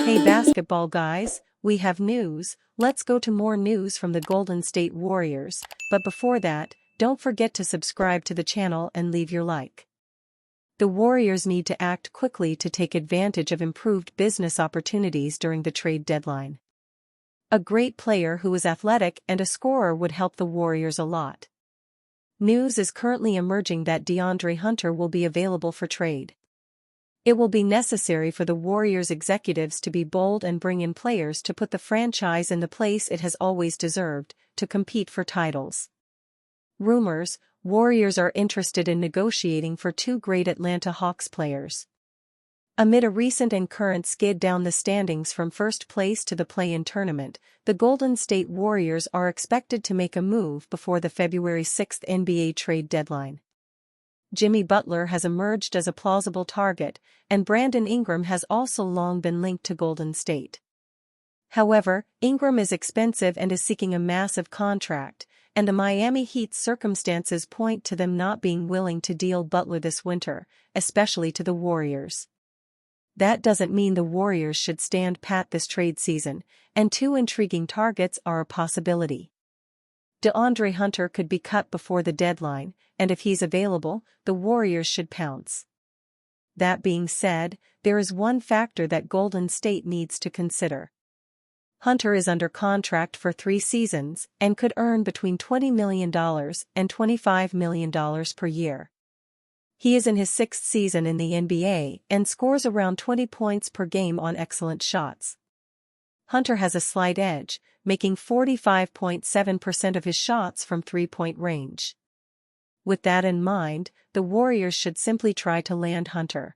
Hey basketball guys, we have news. Let's go to more news from the Golden State Warriors, but before that, don't forget to subscribe to the channel and leave your like. The Warriors need to act quickly to take advantage of improved business opportunities during the trade deadline. A great player who is athletic and a scorer would help the Warriors a lot. News is currently emerging that DeAndre Hunter will be available for trade. It will be necessary for the Warriors executives to be bold and bring in players to put the franchise in the place it has always deserved, to compete for titles. Rumors: Warriors are interested in negotiating for two great Atlanta Hawks players. Amid a recent and current skid down the standings from first place to the play-in tournament, the Golden State Warriors are expected to make a move before the February 6 NBA trade deadline. Jimmy Butler has emerged as a plausible target, and Brandon Ingram has also long been linked to Golden State. However, Ingram is expensive and is seeking a massive contract, and the Miami Heat's circumstances point to them not being willing to deal Butler this winter, especially to the Warriors. That doesn't mean the Warriors should stand pat this trade season, and two intriguing targets are a possibility. DeAndre Hunter could be cut before the deadline, and if he's available, the Warriors should pounce. That being said, there is one factor that Golden State needs to consider. Hunter is under contract for 3 seasons and could earn between $20 million and $25 million per year. He is in his 6th season in the NBA and scores around 20 points per game on excellent shots. Hunter has a slight edge, making 45.7% of his shots from three-point range. With that in mind, the Warriors should simply try to land Hunter.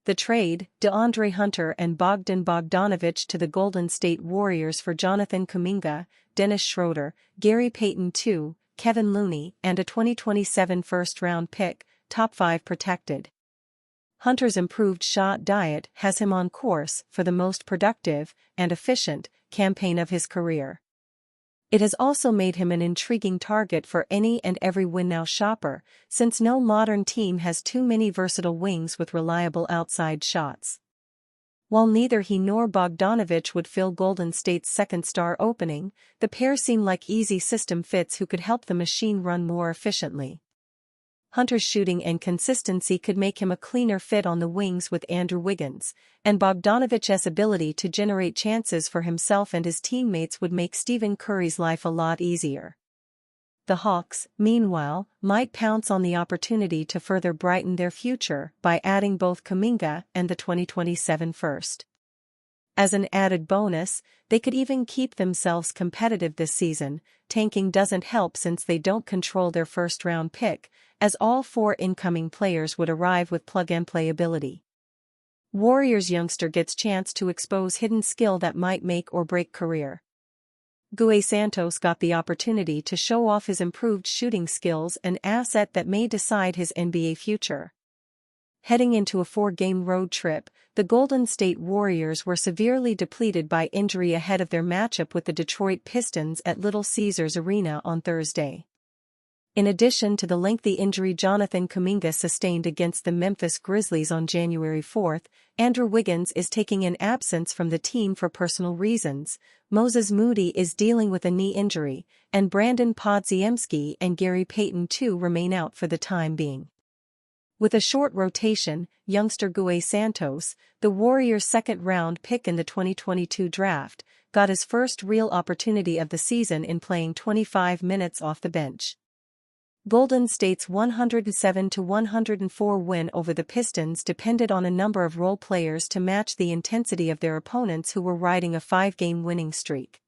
The trade: DeAndre Hunter and Bogdan Bogdanović to the Golden State Warriors for Jonathan Kuminga, Dennis Schroeder, Gary Payton II, Kevin Looney, and a 2027 first-round pick, top 5 protected. Hunter's improved shot diet has him on course for the most productive and efficient campaign of his career. It has also made him an intriguing target for any and every win-now shopper, since no modern team has too many versatile wings with reliable outside shots. While neither he nor Bogdanović would fill Golden State's second-star opening, the pair seem like easy system fits who could help the machine run more efficiently. Hunter's shooting and consistency could make him a cleaner fit on the wings with Andrew Wiggins, and Bogdanovic's ability to generate chances for himself and his teammates would make Stephen Curry's life a lot easier. The Hawks, meanwhile, might pounce on the opportunity to further brighten their future by adding both Kuminga and the 2027 first. As an added bonus, they could even keep themselves competitive this season. Tanking doesn't help since they don't control their first-round pick, as all 4 incoming players would arrive with plug-and-play ability. Warriors youngster gets chance to expose hidden skill that might make or break career. Gue Santos got the opportunity to show off his improved shooting skills, an asset that may decide his NBA future. Heading into a 4-game road trip, the Golden State Warriors were severely depleted by injury ahead of their matchup with the Detroit Pistons at Little Caesars Arena on Thursday. In addition to the lengthy injury Jonathan Kuminga sustained against the Memphis Grizzlies on January 4, Andrew Wiggins is taking an absence from the team for personal reasons, Moses Moody is dealing with a knee injury, and Brandon Podziemski and Gary Payton II remain out for the time being. With a short rotation, youngster Gue Santos, the Warriors' second-round pick in the 2022 draft, got his first real opportunity of the season in playing 25 minutes off the bench. Golden State's 107-104 win over the Pistons depended on a number of role players to match the intensity of their opponents who were riding a 5-game winning streak.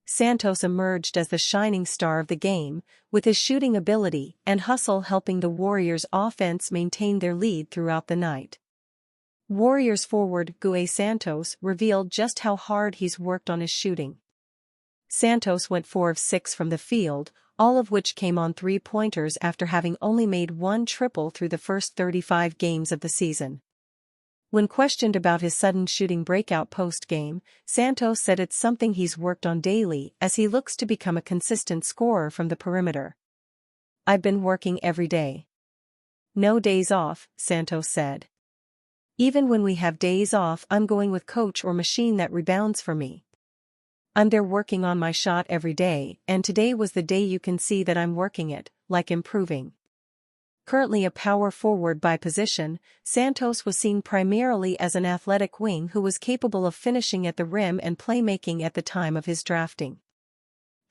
Santos emerged as the shining star of the game, with his shooting ability and hustle helping the Warriors' offense maintain their lead throughout the night. Warriors forward Gue Santos revealed just how hard he's worked on his shooting. Santos went 4 of 6 from the field, all of which came on 3-pointers after having only made 1 triple through the first 35 games of the season. When questioned about his sudden shooting breakout post-game, Santos said it's something he's worked on daily as he looks to become a consistent scorer from the perimeter. "I've been working every day. No days off, Santos said. Even when we have days off, I'm going with coach or machine that rebounds for me. I'm there working on my shot every day, and today was the day you can see that I'm working it, like improving. Currently a power forward by position, Santos was seen primarily as an athletic wing who was capable of finishing at the rim and playmaking at the time of his drafting.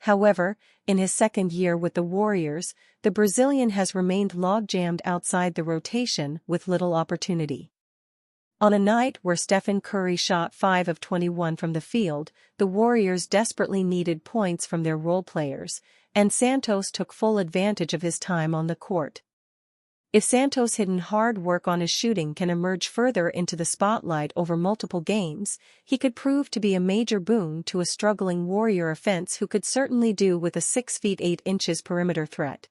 However, in his second year with the Warriors, the Brazilian has remained log-jammed outside the rotation with little opportunity. On a night where Stephen Curry shot 5 of 21 from the field, the Warriors desperately needed points from their role players, and Santos took full advantage of his time on the court. If Santos' hidden hard work on his shooting can emerge further into the spotlight over multiple games, he could prove to be a major boon to a struggling Warrior offense who could certainly do with a 6 feet 8 inches perimeter threat.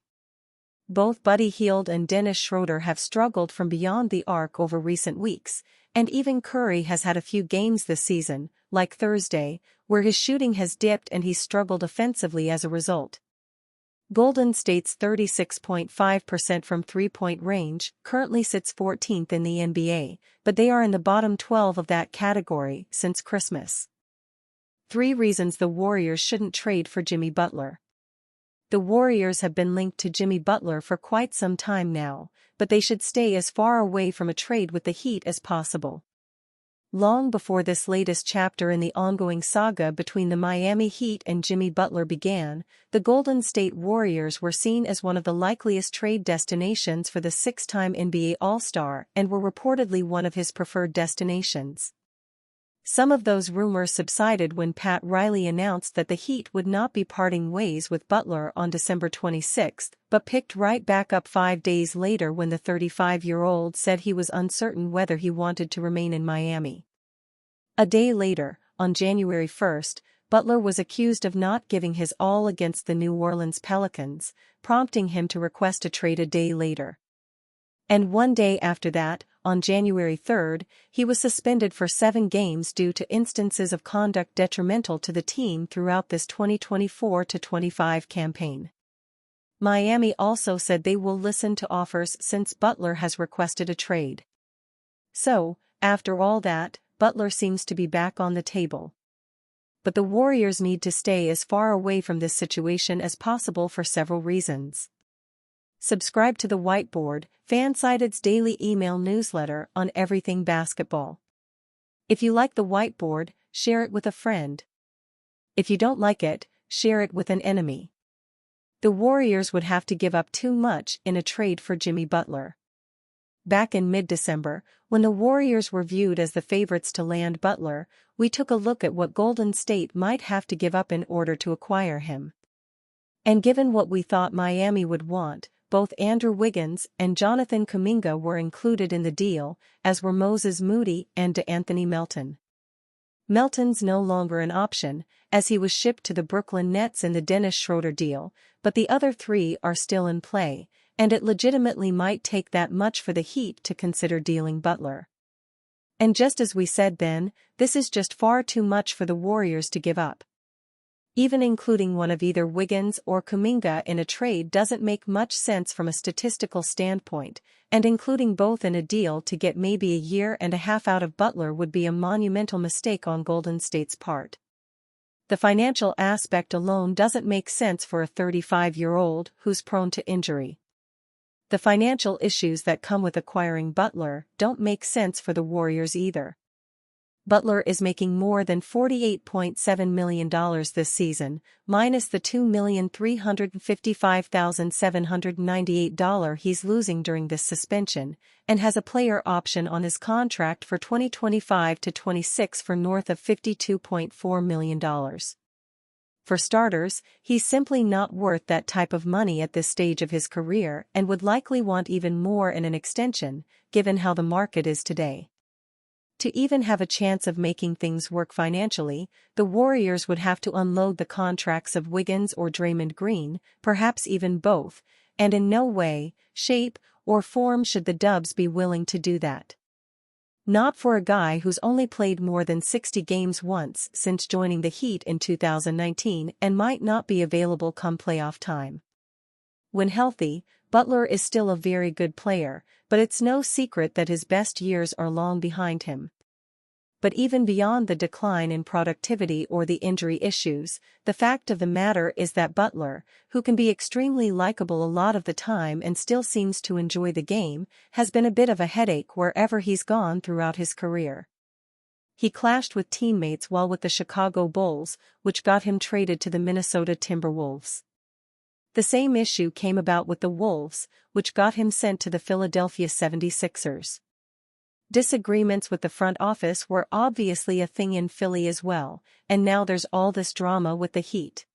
Both Buddy Hield and Dennis Schroeder have struggled from beyond the arc over recent weeks, and even Curry has had a few games this season, like Thursday, where his shooting has dipped and he's struggled offensively as a result. Golden State's 36.5% from three-point range currently sits 14th in the NBA, but they are in the bottom 12 of that category since Christmas. 3 reasons the Warriors shouldn't trade for Jimmy Butler. The Warriors have been linked to Jimmy Butler for quite some time now, but they should stay as far away from a trade with the Heat as possible. Long before this latest chapter in the ongoing saga between the Miami Heat and Jimmy Butler began, the Golden State Warriors were seen as one of the likeliest trade destinations for the 6-time NBA All-Star and were reportedly one of his preferred destinations. Some of those rumors subsided when Pat Riley announced that the Heat would not be parting ways with Butler on December 26, but picked right back up 5 days later when the 35-year-old said he was uncertain whether he wanted to remain in Miami. A day later, on January 1, Butler was accused of not giving his all against the New Orleans Pelicans, prompting him to request a trade a day later. And 1 day after that, on January 3, he was suspended for 7 games due to instances of conduct detrimental to the team throughout this 2024-25 campaign. Miami also said they will listen to offers since Butler has requested a trade. So, after all that, Butler seems to be back on the table. But the Warriors need to stay as far away from this situation as possible for several reasons. Subscribe to The Whiteboard, Fansided's daily email newsletter on everything basketball. If you like The Whiteboard, share it with a friend. If you don't like it, share it with an enemy. The Warriors would have to give up too much in a trade for Jimmy Butler. Back in mid-December, when the Warriors were viewed as the favorites to land Butler, we took a look at what Golden State might have to give up in order to acquire him. And given what we thought Miami would want, both Andrew Wiggins and Jonathan Kuminga were included in the deal, as were Moses Moody and DeAnthony Melton. Melton's no longer an option, as he was shipped to the Brooklyn Nets in the Dennis Schroeder deal, but the other 3 are still in play, and it legitimately might take that much for the Heat to consider dealing Butler. And just as we said then, this is just far too much for the Warriors to give up. Even including one of either Wiggins or Kuminga in a trade doesn't make much sense from a statistical standpoint, and including both in a deal to get maybe a year and a half out of Butler would be a monumental mistake on Golden State's part. The financial aspect alone doesn't make sense for a 35-year-old who's prone to injury. The financial issues that come with acquiring Butler don't make sense for the Warriors either. Butler is making more than $48.7 million this season, minus the $2,355,798 he's losing during this suspension, and has a player option on his contract for 2025-26 for north of $52.4 million. For starters, he's simply not worth that type of money at this stage of his career and would likely want even more in an extension, given how the market is today. To even have a chance of making things work financially, the Warriors would have to unload the contracts of Wiggins or Draymond Green, perhaps even both, and in no way, shape, or form should the Dubs be willing to do that. Not for a guy who's only played more than 60 games once since joining the Heat in 2019 and might not be available come playoff time. When healthy, Butler is still a very good player, but it's no secret that his best years are long behind him. But even beyond the decline in productivity or the injury issues, the fact of the matter is that Butler, who can be extremely likable a lot of the time and still seems to enjoy the game, has been a bit of a headache wherever he's gone throughout his career. He clashed with teammates while with the Chicago Bulls, which got him traded to the Minnesota Timberwolves. The same issue came about with the Wolves, which got him sent to the Philadelphia 76ers. Disagreements with the front office were obviously a thing in Philly as well, and now there's all this drama with the Heat.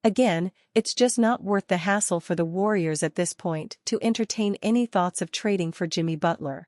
Again, it's just not worth the hassle for the Warriors at this point to entertain any thoughts of trading for Jimmy Butler.